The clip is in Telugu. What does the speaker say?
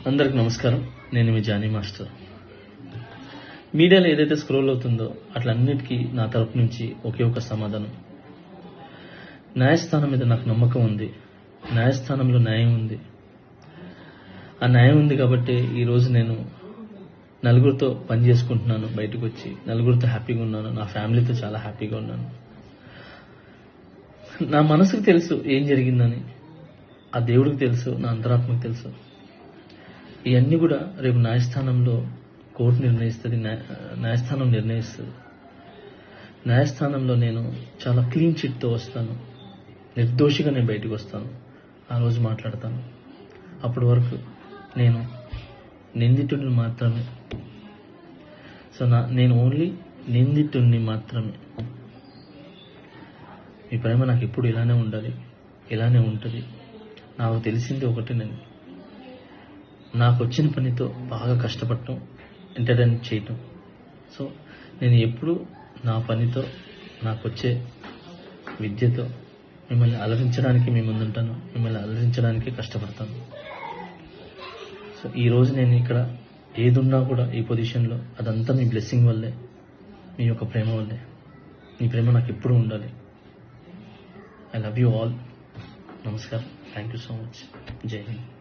అందరికి నమస్కారం. నేను మీ జానీ మాస్టర్. మీడియాలో ఏదైతే స్క్రోల్ అవుతుందో అట్లన్నిటికీ నా తరపు నుంచి ఒకే ఒక సమాధానం. న్యాయస్థానం మీద నాకు నమ్మకం ఉంది. న్యాయస్థానంలో న్యాయం ఉంది. ఆ న్యాయం ఉంది కాబట్టి ఈరోజు నేను నలుగురితో పని చేసుకుంటున్నాను. బయటకు వచ్చి నలుగురితో హ్యాపీగా ఉన్నాను. నా ఫ్యామిలీతో చాలా హ్యాపీగా ఉన్నాను. నా మనసుకు తెలుసు ఏం జరిగిందని, ఆ దేవుడికి తెలుసు, నా అంతరాత్మకు తెలుసు. ఇవన్నీ కూడా రేపు న్యాయస్థానంలో కోర్టు నిర్ణయిస్తుంది, న్యాయస్థానం నిర్ణయిస్తుంది. న్యాయస్థానంలో నేను చాలా క్లీన్ చిట్తో వస్తాను. నిర్దోషిగా నేను బయటకు వస్తాను. ఆ రోజు మాట్లాడతాను. అప్పటి వరకు నేను నిందితుడిని మాత్రమే. సో నేను ఓన్లీ నిందితుడిని మాత్రమే. మీ ప్రేమ నాకు ఎప్పుడు ఇలానే ఉండాలి, ఇలానే ఉంటుంది. నాకు తెలిసింది ఒకటి, నేను నాకు వచ్చిన పనితో బాగా కష్టపడటం, ఎంటర్టైన్ చేయటం. సో నేను ఎప్పుడు నా పనితో, నాకు వచ్చే విద్యతో మిమ్మల్ని అలరించడానికి మీ ముందుంటాను. మిమ్మల్ని అలరించడానికి కష్టపడతాను. సో ఈరోజు నేను ఇక్కడ ఏదున్నా కూడా ఈ పొజిషన్లో అదంతా మీ బ్లెస్సింగ్ వల్లే, మీ యొక్క ప్రేమ వల్లే. మీ ప్రేమ నాకు ఎప్పుడు ఉండాలి. I love you all. నమస్కారం. Thank you so much. జై హింద్.